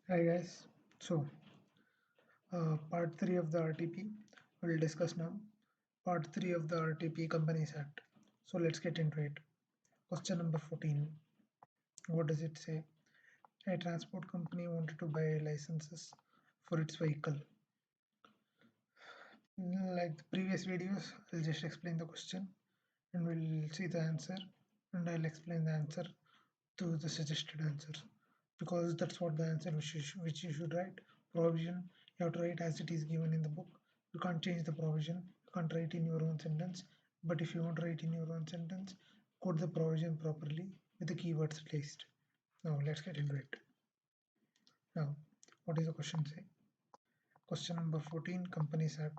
Hi guys. So, part 3 of the RTP we'll discuss now. Part 3 of the RTP Companies Act. So, let's get into it. Question number 14. What does it say? A transport company wanted to buy licenses for its vehicle. Like the previous videos, I'll just explain the question and we'll see the answer, and I'll explain the answer to the suggested answer, because that's what the answer which you should write. Provision you have to write as it is given in the book. You can't change the provision, you can't write in your own sentence. But if you want to write in your own sentence, code the provision properly with the keywords placed. Now let's get into it. Now, what is the question say? Question number 14, Companies Act.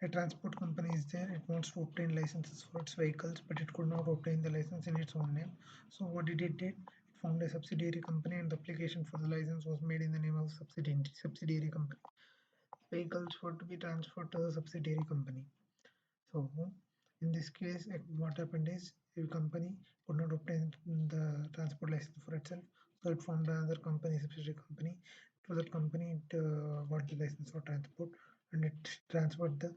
A transport company is there, it wants to obtain licenses for its vehicles, but it could not obtain the license in its own name. So what did it did? It formed a subsidiary company, and the application for the license was made in the name of subsidiary company. Vehicles were to be transferred to the subsidiary company. So in this case, what happened is a company could not obtain the transport license for itself, so it formed another company, subsidiary company. To that company, it got the license for transport, and it transferred the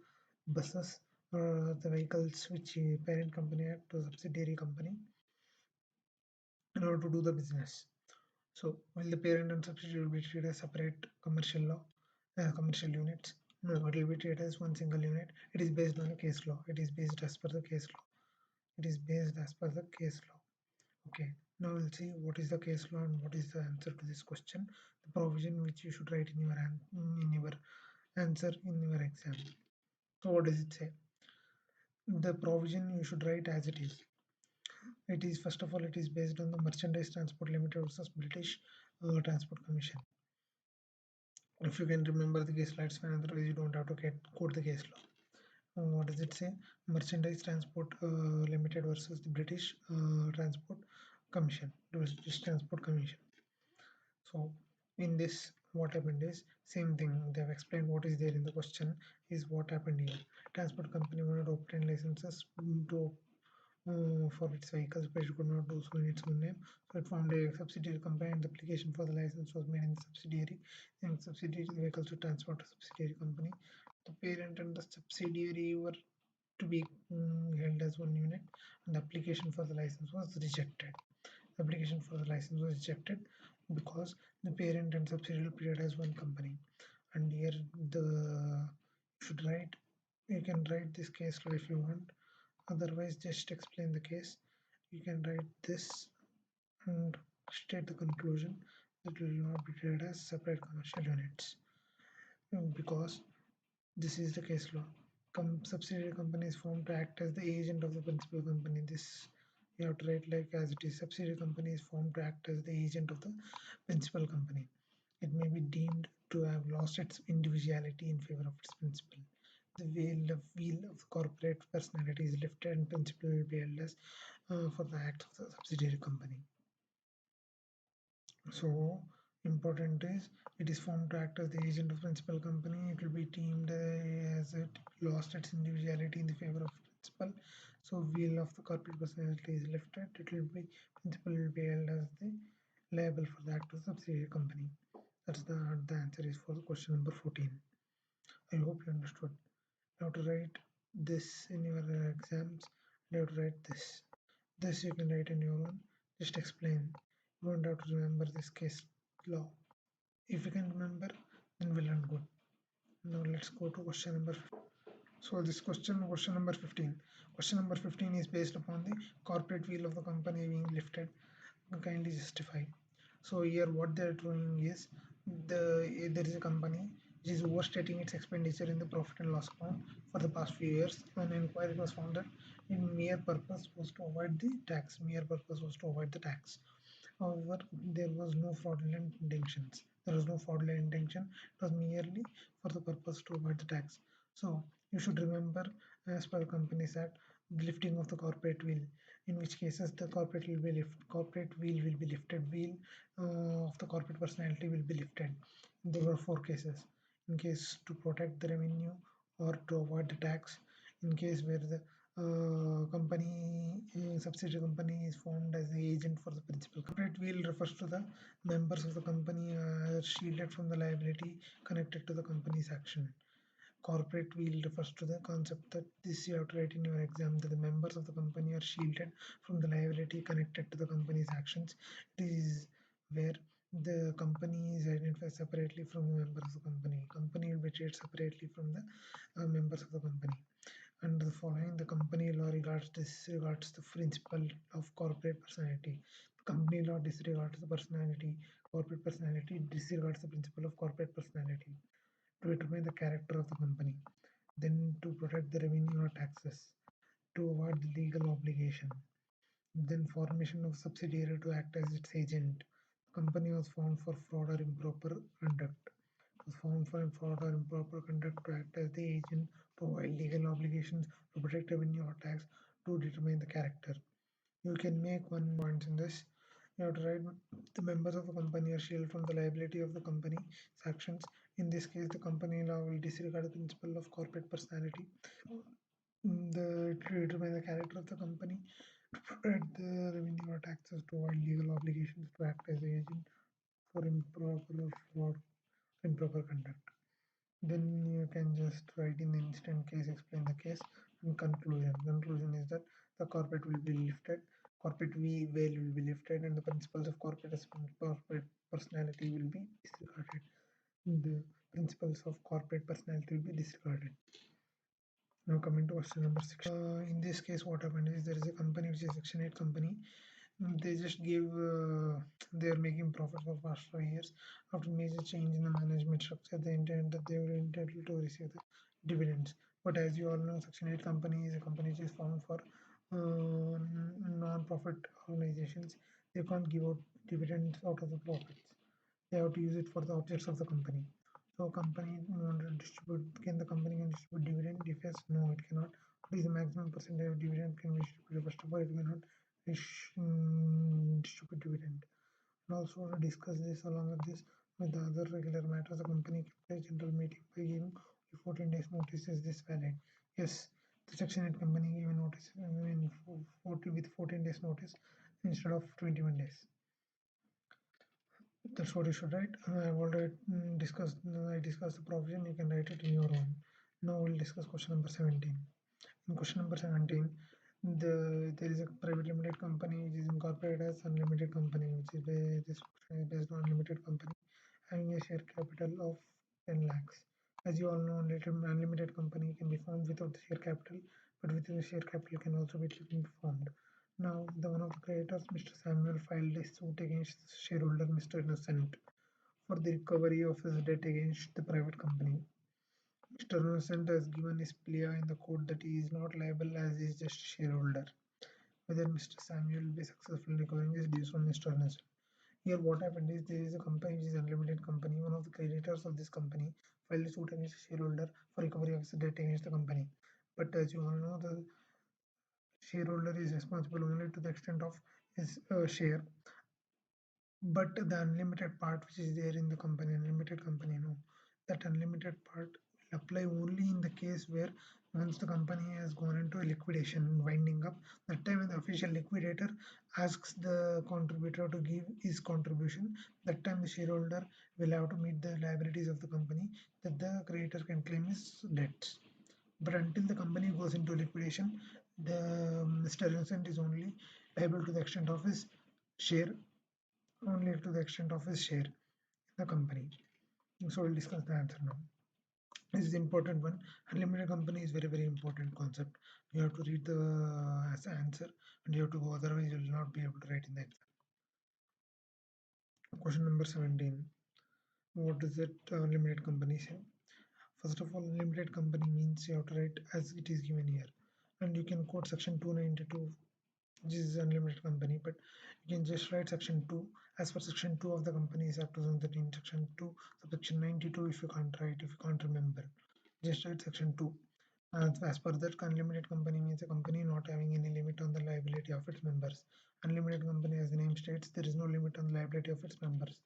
buses or the vehicles which parent company had to subsidiary company in order to do the business. So while the parent and subsidiary will be treated as separate commercial law, commercial units, no, it will be treated as one single unit. It is based on a case law. It is based as per the case law. It is based as per the case law. Okay. Now we'll see what is the case law and what is the answer to this question. The provision which you should write in your answer in your exam. So what does it say? The provision you should write as it is. It is, first of all, it is based on the Merchandise Transport Limited versus British Transport Commission. If you can remember the case law, it's fine. Otherwise, you don't have to quote the case law. What does it say? Merchandise Transport Limited versus the British Transport Commission, British Transport Commission. So in this, what happened is same thing. They have explained what is there in the question is what happened here. Transport company wanted to obtain licenses to for its vehicles, but it could not do so in its own name. So it formed a subsidiary company, and the application for the license was made in the subsidiary. And subsidiary vehicles to transfer to subsidiary company. The parent and the subsidiary were to be held as one unit, and the application for the license was rejected. The application for the license was rejected because the parent and subsidiary were treated as one company. And here the should write, you can write this case law if you want, otherwise just explain the case. You can write this and state the conclusion that will not be treated as separate commercial units, because this is the case law. Subsidiary company is formed to act as the agent of the principal company. This you have to write like as it is. Subsidiary company is formed to act as the agent of the principal company. It may be deemed to have lost its individuality in favor of its principal. The wheel of the corporate personality is lifted, and principal will be held as for the act of the subsidiary company. So important is it is formed to act as the agent of principal company. It will be deemed as it lost its individuality in the favor of principal. So wheel of the corporate personality is lifted. It will be principal will be held as the liable for the act of subsidiary company. That's the answer is for the question number 14. I hope you understood. You have to write this in your exams. You have to write this. This you can write in your own. Just explain. You don't have to remember this case law. If you can remember, then well and good. Now let's go to question number. So this question number 15. Question number 15 is based upon the corporate wheel of the company being lifted. Kindly justify. So here what they are doing is there is a company which is overstating its expenditure in the profit and loss account for the past few years. An inquiry was found that in mere purpose was to avoid the tax. Mere purpose was to avoid the tax. However, there was no fraudulent intentions. There was no fraudulent intention. It was merely for the purpose to avoid the tax. So you should remember, as per the Companies Act, the lifting of the corporate wheel. In which cases the corporate wheel will be lifted. Wheel of the corporate personality will be lifted. There were 4 cases. In case to protect the revenue or to avoid the tax. In case where the company subsidiary company is formed as the agent for the principal. Corporate wheel refers to the members of the company are shielded from the liability connected to the company's action. Corporate wheel refers to the concept that this you have to write in your exam, that the members of the company are shielded from the liability connected to the company's actions. It is where the company is identified separately from the members of the company. Company will be treated separately from the members of the company. Under the following, the company law disregards the principle of corporate personality. The company law disregards the personality, corporate personality disregards the principle of corporate personality to determine the character of the company, then to protect the revenue or taxes, to avoid the legal obligation, then formation of subsidiary to act as its agent. The company was formed for fraud or improper conduct. It was formed for fraud or improper conduct to act as the agent, to avoid legal obligations, to protect revenue or tax, to determine the character. You can make one point in this. You have to write the members of the company are shielded from the liability of the company's actions. In this case, the company law will disregard the principle of corporate personality. To determine the character of the company, to protect the revenue or taxes, to avoid legal obligations, to act as the agent for improper or fraud, improper conduct. Then you can just write in the instant case, explain the case, and conclusion. Conclusion is that the corporate will be lifted, corporate veil will be lifted, and the principles of corporate personality will be disregarded. The principles of corporate personality will be disregarded. Now coming to question number 6. In this case, what happened is there is a company which is Section 8 company. They just give they are making profit for past 5 years. After major change in the management structure, they intend that they were entitled to receive the dividends. But as you all know, Section 8 company is a company which is formed for non-profit organizations. They can't give out dividends out of the profits. They have to use it for the objects of the company. So company want to distribute, can the company can distribute dividend? If yes, no, it cannot. What is the maximum percentage of dividend can be distributed? First of all, it cannot distribute dividend. And also to discuss this along with this with the other regular matters, the company can play general meeting by giving 14 days notice. Is this valid? Yes, the Section 8 company gave a notice in 40 with 14 days notice instead of 21 days. That's what you should write. I've already discussed. I discussed the provision. You can write it in your own. Now we'll discuss question number 17. In question number 17, there is a private limited company which is incorporated as unlimited company, which is this question is based on limited company having a share capital of 10 lakhs. As you all know, unlimited company can be formed without the share capital, but with the share capital can also be formed. Now, the one of the creators, Mr. Samuel, filed a suit against shareholder Mr. Innocent for the recovery of his debt against the private company. Mr. Innocent has given his plea in the court that he is not liable as he is just a shareholder. Whether Mr. Samuel will be successful in recovering his dues from Mr. Innocent. Here, what happened is there is a company which is unlimited company. One of the creditors of this company filed a suit against the shareholder for recovery of his debt against the company. But as you all know, the shareholder is responsible only to the extent of his share, but the unlimited part which is there in the company, unlimited company, no, that unlimited part will apply only in the case where once the company has gone into a liquidation winding up, that time when the official liquidator asks the contributor to give his contribution, that time the shareholder will have to meet the liabilities of the company that the creditor can claim his debts. But until the company goes into liquidation, the Mr. Innocent is only liable to the extent of his share, only to the extent of his share in the company. So we'll discuss the answer now. This is the important one. Unlimited company is very important concept. You have to read the answer and you have to go, otherwise you will not be able to write in the exam. Question number 17. What does that unlimited company say? First of all, unlimited company means you have to write as it is given here, and you can quote section 292, which is unlimited company, but you can just write section 2 as per section 2 of the Companies Act 2013, section 2 subsection 92. If you can't write, if you can't remember, just write section 2. As per that, unlimited company means a company not having any limit on the liability of its members. Unlimited company, as the name states, there is no limit on the liability of its members.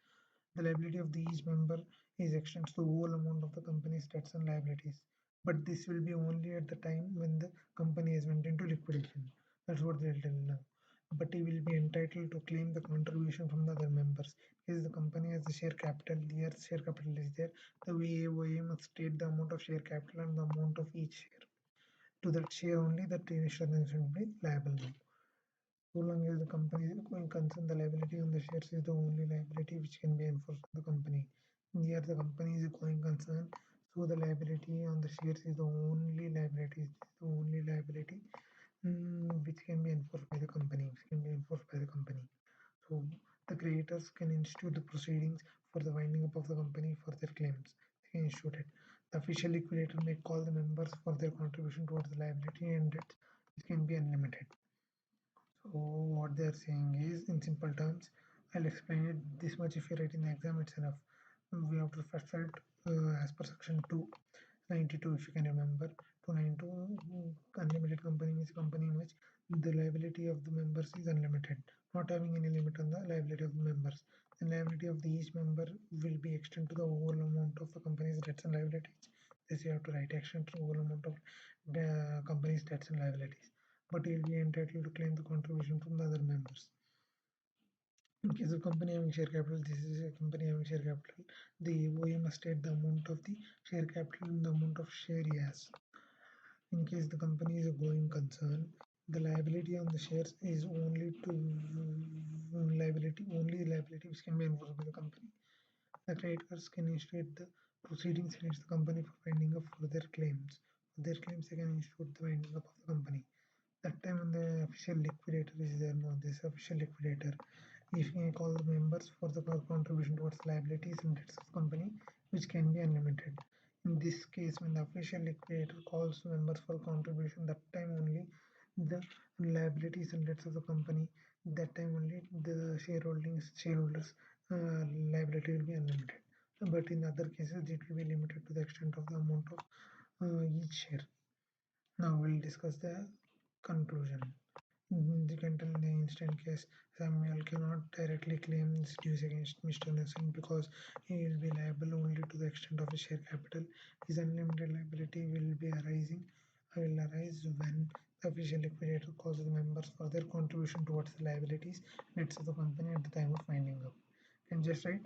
The liability of each member is extends to the whole amount of the company's debts and liabilities. but this will be only at the time when the company has went into liquidation. That's what they'll tell now. But he will be entitled to claim the contribution from the other members. If the company has the share capital, their share capital is there, the VAOA must state the amount of share capital and the amount of each share. To that share only, that insurance will be liable now. So long as the company is going concern, the liability on the shares is the only liability which can be enforced on the company. Here the company is going concern, so the liability on the shares is the only liability, which can be enforced by the company, So the creators can institute the proceedings for the winding up of the company for their claims. They can institute it. The official liquidator may call the members for their contribution towards the liability, and it can be unlimited. So what they are saying is, in simple terms, I'll explain it this much. If you write in the exam, it's enough. We have to first write as per section 292, if you can remember. 292, unlimited company means company in which the liability of the members is unlimited, not having any limit on the liability of the members. The liability of the each member will be extended to the whole amount of the company's debts and liabilities. This you have to write, extend to the whole amount of the company's debts and liabilities, but he will be entitled to claim the contribution from the other members. In case of company having share capital, this is a company having share capital. The OE must state the amount of the share capital and the amount of share he has. In case the company is a going concern, the liability on the shares is only liability which can be enforced by the company. The creditors can initiate the proceedings against the company for winding up for their claims. For their claims, they can initiate the winding up of the company. That time when the official liquidator is there, no, this official liquidator, if he call the members for the contribution towards liabilities and debts of the company, which can be unlimited. In this case, when the official liquidator calls members for contribution, that time only the liabilities and debts of the company, that time only the shareholders liability will be unlimited. But in other cases, it will be limited to the extent of the amount of each share. Now we'll discuss the conclusion. The content in the instant case, Samuel cannot directly claim his dues against Mr. Nelson because he will be liable only to the extent of his share capital. His unlimited liability will arise when the official liquidator calls the members for their contribution towards the liabilities nets of the company at the time of winding up. And just right,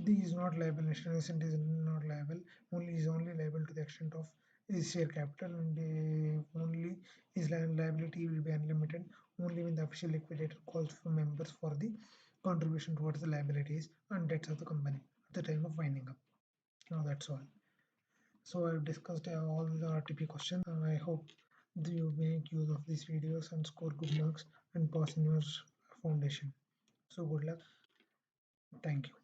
he is not liable. Mr. Innocent is not liable. Only is only liable to the extent of his share capital, and only his liability will be unlimited only when the official liquidator calls for members for the contribution towards the liabilities and debts of the company at the time of winding up. Now that's all. So I've discussed all the RTP questions. I hope you make use of these videos and score good marks and pass in your foundation. So good luck. Thank you.